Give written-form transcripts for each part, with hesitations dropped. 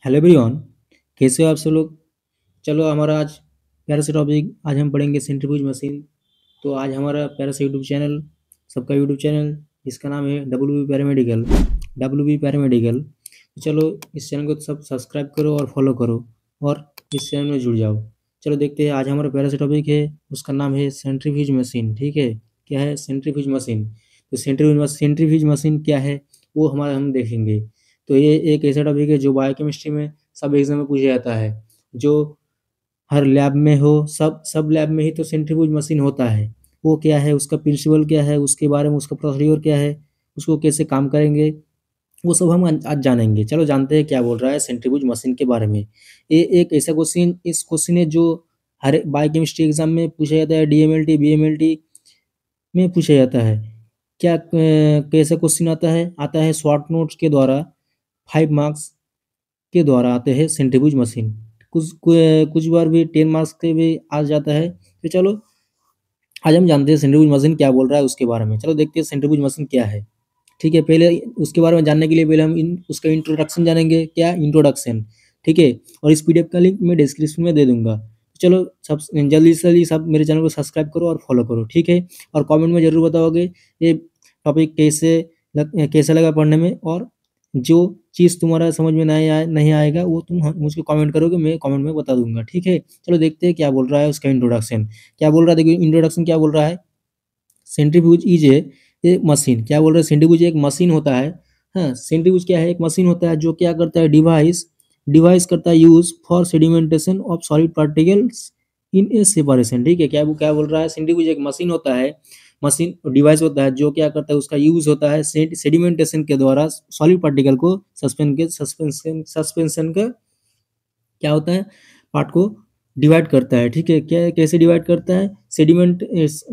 Hello everyone. कैसे हो आप सब लोग। चलो हमारा आज प्यारा सा टॉपिक, आज हम पढ़ेंगे सेंट्रीफ्यूज मशीन। तो आज हमारा प्यारा सा यूट्यूब चैनल, सबका यूट्यूब चैनल, जिसका नाम है डब्ल्यू बी पैरामेडिकल। तो चलो इस चैनल को सब सब्सक्राइब करो और फॉलो करो और इस चैनल में जुड़ जाओ। चलो देखते हैं, आज हमारा प्यारा सा टॉपिक है, उसका नाम है सेंट्रीफ्यूज मशीन। ठीक है, क्या है सेंट्रीफ्यूज मशीन। तो सेंट्रीफ्यूज मशीन क्या है वो हमारा हम देखेंगे। तो ये एक ऐसा टॉपिक है जो बायोकेमिस्ट्री में सब एग्जाम में पूछा जाता है, जो हर लैब में हो, सब लैब में ही तो सेंट्रीफ्यूज मशीन होता है। वो क्या है, उसका प्रिंसिपल क्या है, उसके बारे में, उसका प्रोसीड्योर क्या है, उसको कैसे काम करेंगे, वो सब हम आज जानेंगे। चलो जानते हैं क्या बोल रहा है सेंट्रीफ्यूज मशीन के बारे में। ये एक ऐसा क्वेश्चन, इस क्वेश्चन है जो हर बायोकेमिस्ट्री एग्जाम में पूछा जाता है, डीएमएलटी बीएमएलटी में पूछा जाता है। क्या कैसा क्वेश्चन आता है शॉर्ट नोट्स के द्वारा, 5 मार्क्स के द्वारा आते हैं सेंट्रीफ्यूज मशीन। कुछ बार भी 10 मार्क्स के भी आ जाता है। तो चलो आज हम जानते हैं सेंट्रीफ्यूज मशीन क्या बोल रहा है उसके बारे में। चलो देखते हैं सेंट्रीफ्यूज मशीन क्या है। ठीक है, पहले उसके बारे में जानने के लिए पहले हम उसका इंट्रोडक्शन जानेंगे। क्या इंट्रोडक्शन, ठीक है। और इस पीडीएफ का लिंक मैं डिस्क्रिप्शन में दे दूंगा। तो चलो सब जल्दी से जल्दी सब मेरे चैनल को सब्सक्राइब करो और फॉलो करो, ठीक है। और कमेंट में जरूर बताओगे ये टॉपिक कैसा लगा पढ़ने में, और जो चीज़ तुम्हारा समझ में नहीं आएगा वो तुम मुझको कमेंट करोगे, मैं कमेंट में बता दूंगा, ठीक है। चलो देखते हैं क्या बोल रहा है उसका इंट्रोडक्शन। क्या बोल रहा है, देखिए इंट्रोडक्शन क्या बोल रहा है। सेंट्रीफ्यूज इज ए मशीन, क्या बोल रहे हैं, सेंट्रीफ्यूज एक मशीन होता है। हाँ, सेंट्रीफ्यूज क्या है, एक मशीन होता है जो क्या करता है, डिवाइस डिवाइस करता है use for sedimentation of solid particles in A separation. ठीक है, क्या बोल रहा है, सेंट्रीफ्यूज एक मशीन होता है, मशीन डिवाइस होता है जो क्या करता है, उसका यूज होता है सेडिमेंटेशन के द्वारा सॉलिड पार्टिकल को सस्पेंशन का क्या होता है, पार्ट को डिवाइड करता है। ठीक है, क्या कैसे डिवाइड करता है, सेडिमेंट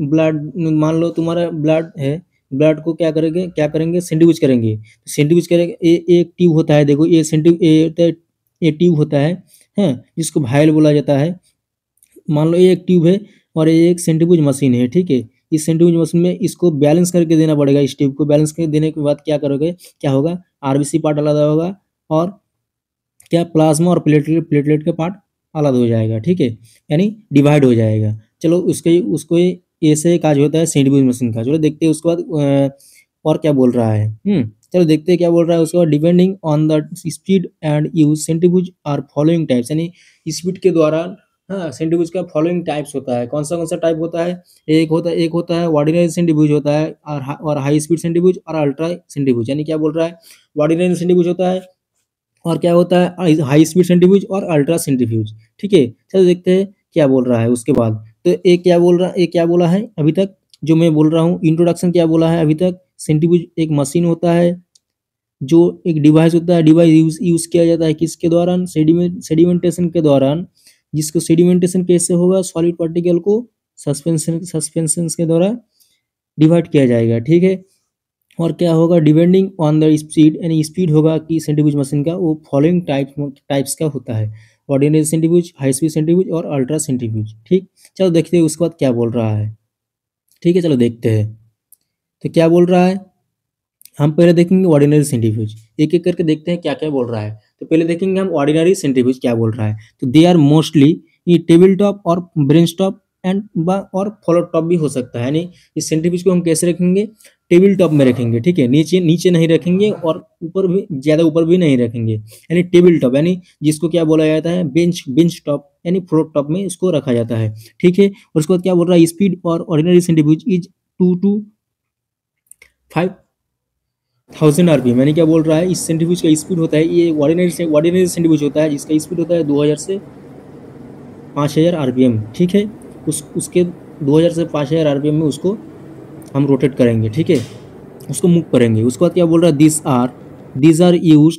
ब्लड, मान लो तुम्हारा ब्लड है, ब्लड को क्या करेंगे सेंट्रीफ्यूज करेंगे। तो सेंट्रीफ्यूज करेंगे, एक ट्यूब होता है, देखो ये ट्यूब होता है जिसको भायल बोला जाता है। मान लो ये एक ट्यूब है और ये एक सेंट्रीफ्यूज मशीन है, ठीक है। इस सेंट्रीफ्यूज मशीन में इसको बैलेंस करके देना पड़ेगा। इस ट्यूब को बैलेंस करके देने के बाद क्या करोगे, क्या होगा, आरबीसी पार्ट अलग होगा और क्या प्लाज्मा और प्लेटलेट का पार्ट अलग हो जाएगा, ठीक है, यानी डिवाइड हो जाएगा। चलो उसको ऐसे काज होता है सेंट्रीफ्यूज मशीन का। चलो देखते हैं उसके बाद और क्या बोल रहा है। चलो देखते हैं क्या बोल रहा है उसके बाद। Depending on the speed and use centrifuge are following types, यानी स्पीड के द्वारा, हाँ, सेंट्रीफ्यूज का फॉलोइंग टाइप्स होता है। कौन सा टाइप होता है, एक होता है ऑर्डिनरी सेंट्रीफ्यूज होता है, और हाई स्पीड सेंट्रीफ्यूज और अल्ट्रा सेंट्रीफ्यूज। यानी क्या बोल रहा है, ऑर्डिनरी सेंट्रीफ्यूज होता है और क्या होता है, हाई स्पीड सेंट्रीफ्यूज और अल्ट्रा सेंट्रीफ्यूज। ठीक है, चलो देखते हैं क्या बोल रहा है उसके बाद। तो एक क्या बोला है अभी तक, जो मैं बोल रहा हूँ इंट्रोडक्शन, क्या बोला है अभी तक, सेंट्रीफ्यूज एक मशीन होता है जो एक डिवाइस होता है, डिवाइस यूज किया जाता है किसके दौरान, सेडिमेंटेशन के दौरान। जिसको सेडिमेंटेशन कैसे होगा, सॉलिड पार्टिकल को सस्पेंशन के द्वारा डिवाइड किया जाएगा, ठीक है। और क्या होगा, डिपेंडिंग ऑन द स्पीड, यानी स्पीड होगा कि सेंट्रीफ्यूज मशीन का, वो फॉलोइंग टाइप्स का होता है, ordinary centrifuge, high speed centrifuge और अल्ट्रा सेंट्रीफ्यूज। ठीक, चलो देखते हैं उसके बाद क्या बोल रहा है। ठीक है, चलो देखते हैं तो क्या बोल रहा है। हम पहले देखेंगे ऑर्डिनरी सेंट्रीफ्यूज, एक एक करके देखते हैं क्या क्या बोल रहा है। तो पहले देखेंगे हम ऑर्डिनरी सेंट्रीफ्यूज क्या बोल रहा है। तो दे आर मोस्टली ये टेबल टॉप और ब्रेंच टॉप और फ्लोर टॉप भी हो सकता है। यानी इस सेंट्रीफ्यूज को हम कैसे रखेंगे, टेबल टॉप में रखेंगे, ठीक है, नीचे नीचे नहीं रखेंगे और ऊपर भी, ज्यादा ऊपर भी नहीं रखेंगे, यानी टेबल टॉप, यानी जिसको क्या बोला जाता है, बेंच टॉप, यानी फ्लोर टॉप में इसको रखा जाता है। ठीक है, और उसके बाद क्या बोल रहा है, स्पीड और ordinary centrifuge is 2 to 5,000 RPM. यानी क्या बोल रहा है, इस सेंट्रीफ्यूज का स्पीड होता है, ये ऑर्डिनरी सेंट्रीफ्यूज होता है जिसका स्पीड होता है 2000 से 5000 आरपीएम। ठीक है, उसके 2000 से 5000 आरपीएम में उसको हम रोटेट करेंगे, ठीक है, उसको मूव करेंगे। उसके बाद क्या बोल रहा है, these are use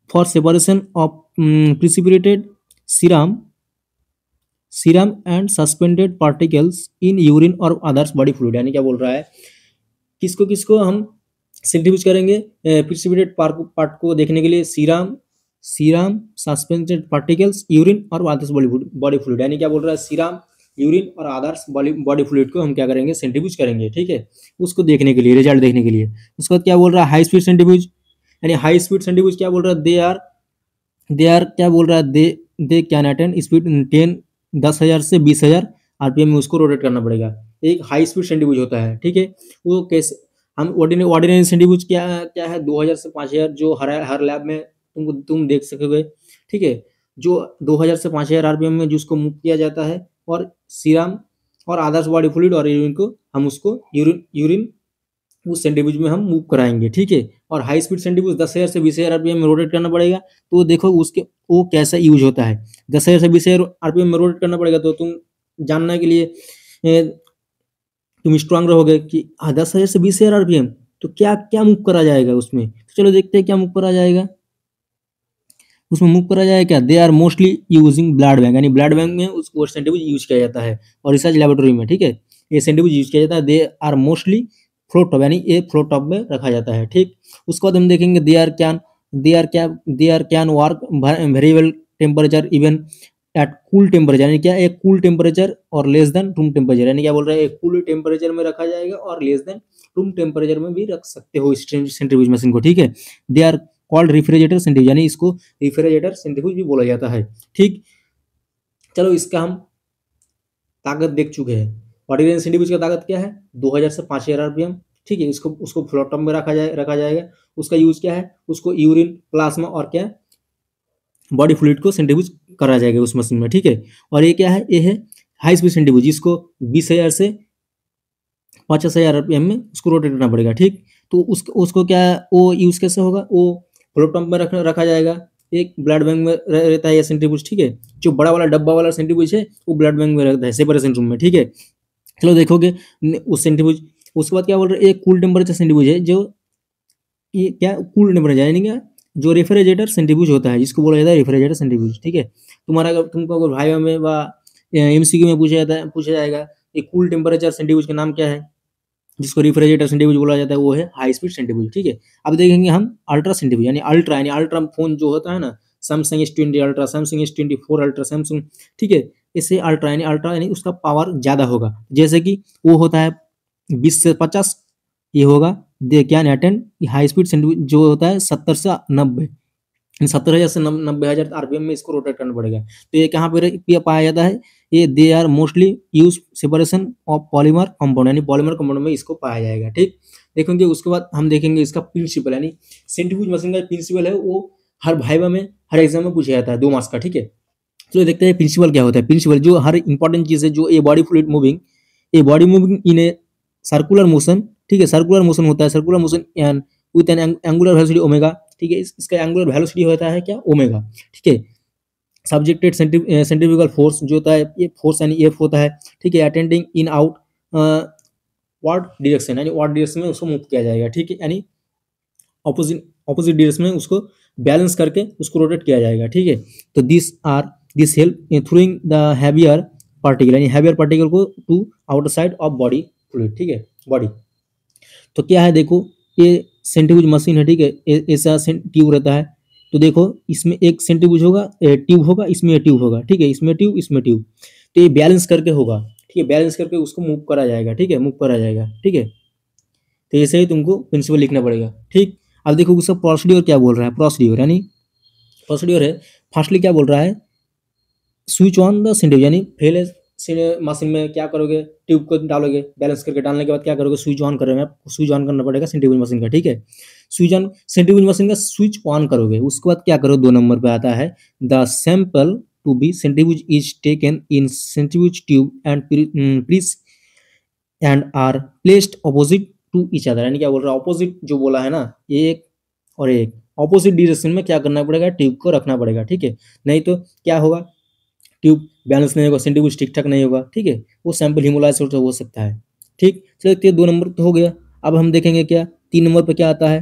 for separation of precipitated serum serum and suspended particles in urine और अदर्स बॉडी फ्लूइड। यानी क्या बोल रहा है, किसको किसको हम सेंट्रीफ्यूज करेंगे, प्रिसिपिटेट पार्ट को देखने के लिए सीरम सस्पेंडेड पार्टिकल्स, यूरिन और अदर्स बॉडी फ्लूइड। यानी क्या बोल रहा है, सीरम, यूरिन और अदर्स बॉडी फ्लूइड को हम क्या करेंगे, सेंट्रीफ्यूज करेंगे, ठीक है, उसको देखने के लिए, रिजल्ट देखने के लिए। उसके बाद क्या बोल रहा है, हाई स्पीड सेंट्रीफ्यूज, यानी हाई स्पीड सेंट्रीफ्यूज क्या बोल रहा है, दे आर दे आर क्या बोल रहा है, दे कैन अटेंड स्पीड 10,000 से 20,000 आरपीएम में उसको रोटेट करना पड़ेगा। एक हाई स्पीड सेंट्रीफ्यूज होता है, ठीक है। वो कैसे, हम ऑर्डिनरी सेंट्रीफ्यूज क्या क्या है, 2,000 से 5,000 जो हर लैब में तुम देख सकोगे, ठीक है। जो 2,000 से 5,000 आरपीएम में जिसको मूव किया जाता है, और सीरम और आदर्श बॉडी फ्लूइड और यूरिन को हम उसको यूरिन उस सेंट्रीफ्यूज में हम मूव कराएंगे, ठीक है। और हाई स्पीड सेंट्रीफ्यूज 10,000 से 20,000 आरपीएम में रोटेट करना पड़ेगा। तो देखो उसके वो कैसा यूज होता है, 10,000 से 20,000 आरपीएम में रोटेट करना पड़ेगा। तो तुम जानने के लिए तुम स्ट्रांग रहोगे कि 10,000 से 20,000 आरपीएम, तो क्या क्या मूव करा जाएगा उसमें। तो चलो देखते हैं क्या मूव करा जाएगा उसमें। मूव करा जाएगा क्या, they are mostly using blood bank, यानी ब्लड बैंक में उसको सेंट्रीफ्यूज यूज किया जाता है, और रिसर्च लेबोरेटरी में, ठीक है, ये सेंट्रीफ्यूज यूज किया जाता है। They are mostly float top, यानी ये फ्लोट टॉप में रखा जाता है, ठीक। उसके बाद हम देखेंगे they are can work very well temperature even at cool temperature, यानी क्या, एक कूल टेम्परेचर और लेस देन रूम टेम्परेचर, यानी क्या बोल रहे हैं, एक कूल टेम्परेचर में रखा जाएगा और लेस देन रूम टेम्परेचर में भी रख सकते हो सेंट्रीफ्यूज मशीन को, ठीक है। They are called refrigerator centrifuge, यानी इसको रेफ्रिजरेटर सेंट्रीफ्यूज भी बोला जाता है, ठीक। चलो इसका हम ताकत देख चुके हैं। ऑर्डिनरी सेंट्रीफ्यूज का ताकत क्या है, 2,000 से 5,000 आरपीएम, ठीक है। इसको उसको फ्लोटम में रखा जाएगा। उसका यूज क्या है, उसको यूरिन, प्लाज्मा और क्या, बॉडी फ्लूइड को सेंट्रीफ्यूज करा जाएगा उस मशीन में, ठीक है। और ये क्या है, ये है हाई स्पीड सेंट्रीफ्यूज, जिसको 20,000 से 50,000 आरपीएम में उसको रोटेट करना पड़ेगा, ठीक। तो उसको क्या, वो यूज कैसे होगा, वो फ्लो पंप में रखा जाएगा। एक ब्लड बैंक में रहता है ये सेंट्रीफ्यूज, ठीक है। जो बड़ा वाला डब्बा वाला सेंट्रीफ्यूज है वो ब्लड बैंक में रहता है सेपरेशन रूम में, ठीक है। चलो देखोगे उस सेंट्रीफ्यूज, उसके बाद क्या बोल रहे हैं, एक कूल टेम्परेचर सेंट्रीफ्यूज है, जो ये क्या कूल टेम्परेचर, यानी क्या, जो रेफ्रिजरेटर सेंट्रीफ्यूज होता है, जिसको बोला जाता है रेफ्रिजरेटर सेंट्रीफ्यूज, ठीक है। तुम्हारा अगर तुमको अगर भाई में व एमसीक्यू में पूछा जाएगा ये कूल टेम्परेचर सेंट्रीफ्यूज का नाम क्या है, जिसको रेफ्रिजरेटर सेंट्रीफ्यूज बोला जाता है, वो है हाई स्पीड सेंट्रीफ्यूज, ठीक है। अब देखेंगे हम अल्ट्रा सेंट्रीफ्यूज, यानी अल्ट्रा फोन जो होता है ना, Samsung S20 ultra, Samsung S24 ultra, Samsung, ठीक है। इससे अल्ट्रा यानी उसका पावर ज्यादा होगा, जैसे कि वो होता है 20 से 50, ये होगा they can attend high speed centrifuge जो होता है 70 से 90, 70,000 से 90,000 आरपीएम में इसको रोटेट करना पड़ेगा। तो ये कहाँ पे पाया जाता है, ये they are mostly use separation of polymer compound, यानी पॉलीमर कंपाउंड में इसको पाया जाएगा, ठीक। देखेंगे उसके बाद हम देखेंगे इसका प्रिंसिपल, यानी सेंट्रीफ्यूज मशीन का प्रिंसिपल है वो हर भाइवा में, हर एग्जाम में पूछा जाता है 2 मार्क्स का, ठीक है। तो देखते हैं प्रिंसिपल क्या होता है। प्रिंसिपल जो हर इंपॉर्टेंट चीज है, जो ये बॉडी फ्लूइड मूविंग, ये body moving in a circular motion, ठीक है। सर्कुलर मोशन होता है, circular motion and with an angular velocity omega, ठीक है। इसका एंगुलर वेलोसिटी होता है क्या, ओमेगा, ठीक है। सब्जेक्टेड सेंट्रीफ्यूगल फोर्स जो होता है, ये फोर्स यानी एफ होता है, ठीक है। Attending in out ward direction, यानी वार्ड डायरेक्शन में उसको मूव किया जाएगा, ठीक है। यानी ऑपोजिट ऑपोजिट डायरेक्शन में उसको बैलेंस करके उसको रोटेट किया जाएगा, ठीक है। तो this help throwing the heavier particle, यानी हैवियर पार्टिकल को to outer side of body fluid, ठीक है, बॉडी। तो क्या है, देखो ये सेंट्रीफ्यूज मशीन है, ठीक है। ऐसा ट्यूब रहता है, तो देखो इसमें एक सेंट्रीफ्यूज होगा, ट्यूब होगा, इसमें ट्यूब होगा, ठीक है। इसमें ट्यूब, इसमें ट्यूब, तो ये बैलेंस करके होगा, ठीक है। बैलेंस करके उसको मूव करा जाएगा, ठीक है, मूव करा जाएगा, ठीक है। तो ऐसे ही तुमको प्रिंसिपल लिखना पड़ेगा, ठीक। अब देखो उसका प्रोसीड्योर क्या बोल रहा है, प्रोसीड्योर यानी प्रोसीड्योर है, फर्स्टली क्या बोल रहा है, स्विच ऑन द सेंट्रीफ्यूज, यानी पहले मशीन में क्या करोगे, ट्यूब को डालोगे, बैलेंस करके डालने के बाद क्या करोगे, स्विच ऑन करोगे, आपको स्विच ऑन करना पड़ेगा सेंट्रीफ्यूज मशीन का, ठीक है। स्विच ऑन सेंट्रीफ्यूज मशीन का स्विच ऑन करोगे, उसके बाद क्या करो, 2 नंबर पे आता है the sample to be centrifuge is taken in centrifuge tube and please and are placed opposite to each other, यानी क्या बोल रहा है, ऑपोजिट जो बोला है ना, ये एक और एक ऑपोजिट डायरेक्शन में क्या करना पड़ेगा, ट्यूब को रखना पड़ेगा, ठीक है। नहीं तो क्या होगा, ट्यूब बैलेंस नहीं होगा, सेंट्रीफ्यूज ठीक ठाक नहीं होगा, ठीक है। वो सैंपल हिमोलाइज हो सकता है, ठीक। चलो देखते हैं, 2 नंबर तो हो गया। अब हम देखेंगे क्या 3 नंबर पे क्या आता है,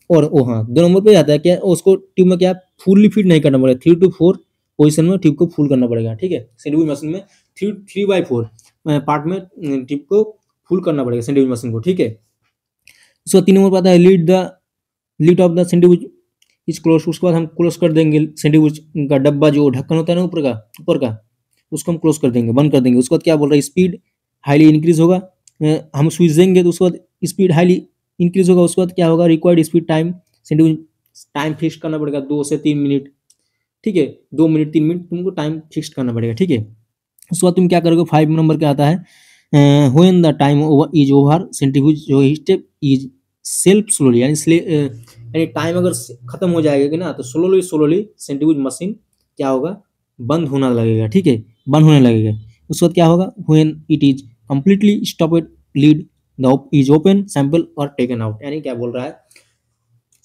और ओ हाँ 2 नंबर पे आता है क्या, उसको ट्यूब में क्या फुल्ली फिट नहीं करना पड़ेगा, 3 to 4 पोजिशन में ट्यूब को फुल करना पड़ेगा, ठीक है। सेंट्रीफ्यूज मशीन में 3/4 पार्ट में ट्यूब को फुल करना पड़ेगा सेंट्रीफ्यूज मशीन को, ठीक है। उसका 3 नंबर पे आता है lead of the centrifuge is close, उसके बाद हम क्लोज कर देंगे सेंट्रीफ्यूज का डब्बा, जो ढक्कन होता है ना ऊपर का उसको हम क्लोज कर देंगे, बंद कर देंगे। उसके बाद क्या बोल रहा है, स्पीड हाईली इंक्रीज होगा, हम स्विच देंगे तो उसके बाद स्पीड हाईली इंक्रीज होगा। उसके बाद क्या होगा, required speed time centrifuge time fix करना पड़ेगा 2 से 3 मिनट, ठीक है, 2 मिनट 3 मिनट तुमको टाइम फिक्स करना पड़ेगा, ठीक है। उसके बाद तुम क्या करोगे, 5 नंबर क्या आता है, when the time is over centrifuge जो स्टेप इज सेल्फ स्लोली, यानी टाइम अगर खत्म हो जाएगा कि ना, तो स्लोली स्लोली सेंट्रीफ्यूज मशीन क्या होगा, बंद होना लगेगा, ठीक है, बंद होने लगेगा। उसके बाद क्या होगा, when it is completely stopped lead the is open sample और टेकन आउट, यानी क्या बोल रहा है,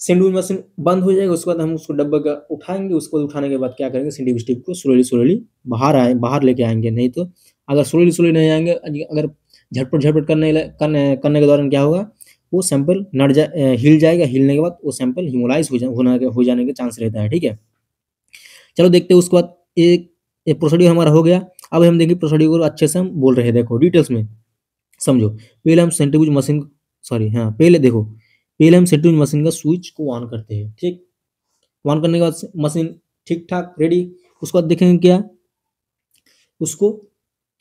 सेंट्रीफ्यूज मशीन बंद हो जाएगा, उसके बाद हम उसको डब्बा का उठाएंगे, उसको उठाने के बाद क्या करेंगे, सेंट्रीफ्यूज टिप को स्लोली स्लोली बाहर लेके आएंगे। नहीं तो अगर स्लोली स्लोली नहीं आएंगे, अगर झटपट झटपट करने के दौरान क्या होगा, वो सैंपल हिल जाएगा, हिलने के बाद वो सैंपल हिमोलाइज हो जाने के चांस रहता है, ठीक है। चलो देखते हैं उसके बाद एक प्रोसीड्यूर हमारा हो गया। अब हम देखेंगे प्रोसीड्यूर को अच्छे से हम बोल रहे हैं, देखो डिटेल्स में समझो। पहले हम सेंट्रीफ्यूज मशीन पहले हम सेंट्रीफ्यूज मशीन का स्विच को ऑन करते हैं, ठीक। ऑन करने के बाद मशीन ठीक ठाक रेडी। उसके बाद देखेंगे क्या, उसको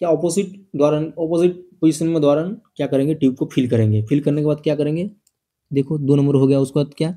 क्या ऑपोजिट पोजीशन में द्वारा क्या करेंगे, ट्यूब को फिल करेंगे। फिल करने के बाद क्या करेंगे, देखो 2 नंबर हो गया। उसके बाद क्या,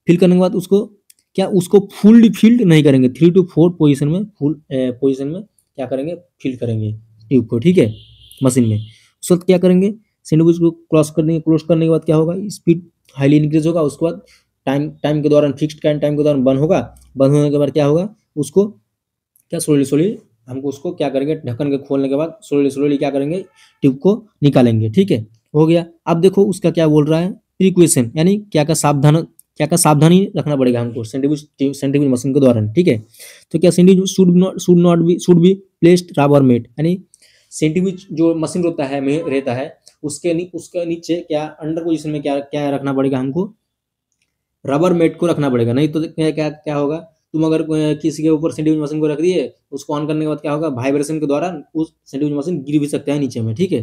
फिल करने के बाद उसको फुल फील्ड नहीं करेंगे, 3 to 4 पोजीशन में पोजीशन में क्या करेंगे, फिल करेंगे ट्यूब को, ठीक है, मशीन में। उसके बाद क्या करेंगे, सेंट्रीफ्यूज को क्लोज करने के बाद क्या होगा, स्पीड हाईली इंक्रीज होगा। उसके बाद टाइम के दौरान फिक्स्ड टाइम के दौरान बंद होगा। बंद होने के बाद क्या होगा, उसको क्या स्लोली स्लोली हमको उसको क्या करेंगे, ढक्कन के खोलने के बाद स्लोली स्लोली क्या करेंगे, ट्यूब को निकालेंगे, ठीक है, हो गया। अब देखो उसका क्या बोल रहा है, प्रिक्वेशन, यानी क्या क्या सावधानी रखना पड़ेगा हमको सेंट्रीफ्यूज मशीन के दौरान, ठीक है। तो क्या centrifuge should be placed rubber mat, यानी सेंट्रीफ्यूज जो मशीन रहता है उसके नीचे क्या अंडर पोजीशन में क्या क्या रखना पड़ेगा हमको, रबर मेट को रखना पड़ेगा। नहीं तो क्या क्या क्या होगा, तुम अगर किसी के ऊपर सेंट्रीफ्यूज मशीन को रख दिए, उसको ऑन करने के बाद क्या होगा, वाइब्रेशन के दौरान उस सेंट्रीफ्यूज मशीन गिर भी सकता है नीचे में, ठीक है।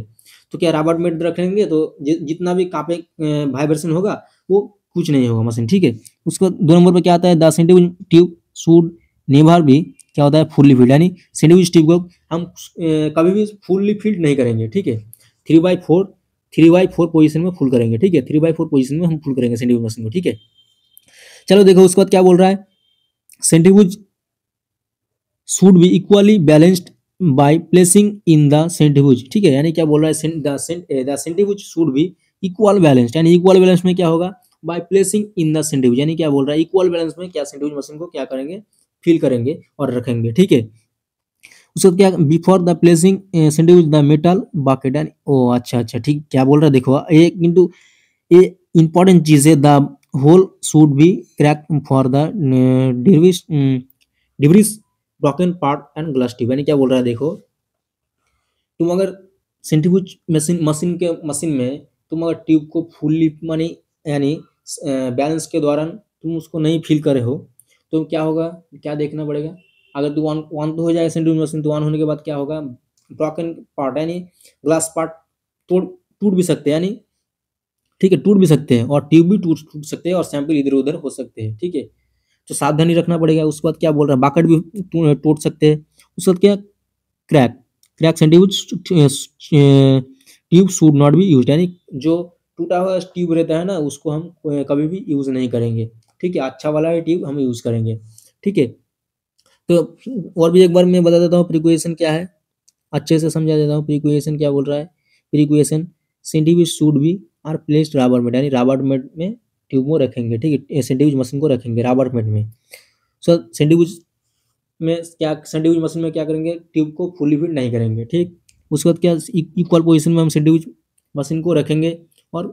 तो क्या रबर मेट रखेंगे तो जितना भी कापे वाइब्रेशन होगा वो कुछ नहीं होगा मशीन, ठीक है। उसको 2 नंबर पर क्या आता है, the centrifuge tube should never भी क्या होता है, फुल्ली फील्ड, यानी सेंट्रीफ्यूज ट्यूब को हम कभी भी फुल्ली फील्ड नहीं करेंगे, ठीक है। 3/4 पोजीशन में फुल करेंगे, ठीक है, 3/4 पोजीशन में हम फुल करेंगे सेंट्रीफ्यूज मशीन को, ठीक है। चलो देखो उसके बाद क्या बोल रहा है, centrifuge should be equally balanced by placing in the centrifuge, ठीक है, यानी क्या बोल रहा है, the centrifuge should B equal balanced, यानी इक्वल बैलेंस में क्या होगा, by placing in the centrifuge, यानी क्या बोल रहा है, इक्वल बैलेंस में क्या सेंट्रीफ्यूज मशीन को क्या करेंगे, फिल करेंगे और रखेंगे, ठीक है। उसके बाद क्या, before the placing centrifuge the metal bucket, यानी ओ अच्छा ठीक, क्या बोल रहा है देखो, एक किंतु ये इंपॉर्टेंट चीज है, the hole should be crack for the debris broken part and glass tube, यानी क्या बोल रहा है देखो, तुम अगर सेंट्रीफ्यूज मशीन में तुम अगर ट्यूब को फुल्ली मानी यानी बैलेंस के दौरान तुम उसको नहीं फिल करे हो, तो क्या होगा, क्या देखना पड़ेगा, अगर तू वन तो हो जाएगा सेंट्रीफ्यूज मशीन, तो वन होने के बाद क्या होगा, ब्रोकन पार्ट यानी ग्लास पार्ट टूट भी सकते हैं, यानी ठीक है, टूट भी सकते हैं, और ट्यूब भी टूट सकते हैं, और सैंपल इधर उधर हो सकते हैं, ठीक है। तो सावधानी रखना पड़ेगा। उसके बाद क्या बोल रहा है, बाकट भी टूट सकते हैं। उसके बाद क्या, crack centrifuge tube should not be use, यानी जो टूटा हुआ ट्यूब रहता है ना, उसको हम कभी भी यूज नहीं करेंगे, ठीक है, अच्छा वाला ट्यूब हम यूज करेंगे, ठीक है। तो और भी एक बार मैं बता देता हूँ प्रिक्वेशन क्या है, अच्छे से समझा देता हूँ। प्रिक्वेशन क्या बोल रहा है, precaution centrifuge should be are placed rubber mat, यानी रबर मेट में ट्यूब को रखेंगे, ठीक है, सेंट्रीफ्यूज मशीन को रखेंगे रबर मेट में। सो सेंट्रीफ्यूज मशीन में क्या करेंगे, ट्यूब को फुली फिट नहीं करेंगे, ठीक। उसके बाद क्या, इक्वल पोजीशन में हम सेंट्रीफ्यूज मशीन को रखेंगे और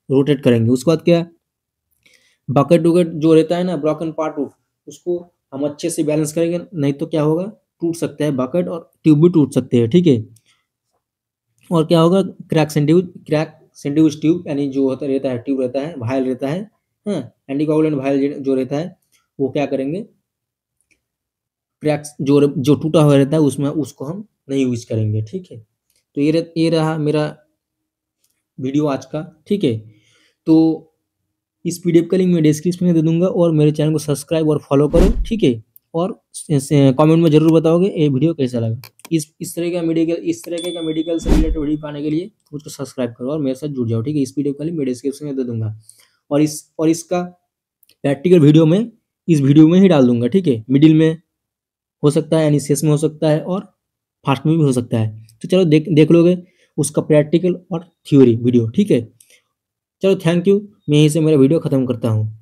रोटेट करेंगे। उसके बाद क्या, बकेट वकेट जो रहता है ना, ब्रोकन पार्ट उसको हम अच्छे से बैलेंस करेंगे, नहीं तो क्या होगा, टूट सकता है बकेट, और ट्यूब भी टूट सकते हैं, ठीक है। और क्या होगा, क्रैक सेंट्रीफ्यूज ट्यूब, यानी जो रहता है ट्यूब रहता है, वायल रहता है, हाँ, एंटीकोगुलेंट वायल जो रहता है, वो क्या करेंगे, क्रैक्स जो टूटा हुआ रहता है उसमें उसको हम नहीं यूज करेंगे, ठीक है। तो ये रहा मेरा वीडियो आज का, ठीक है। तो इस पीडीएफ का लिंक मैं डिस्क्रिप्शन में दे दूंगा, और मेरे चैनल को सब्सक्राइब और फॉलो करो, ठीक है। और कमेंट में जरूर बताओगे ये वीडियो कैसा लगा। इस तरह का मेडिकल से रिलेटेड वीडियो पाने के लिए मुझको सब्सक्राइब करो और मेरे साथ जुड़ जाओ, ठीक है। इस पीडीएफ का लिंक मैं डिस्क्रिप्शन में दे दूंगा, और इसका प्रैक्टिकल वीडियो में इस वीडियो में ही डाल दूंगा, ठीक है, मिडिल में हो सकता है, एनएसएस में हो सकता है और फास्ट में भी हो सकता है। तो चलो देख लोगे उसका प्रैक्टिकल और थ्योरी वीडियो, ठीक है। चलो थैंक यू, मैं यहीं से मेरा वीडियो ख़त्म करता हूँ।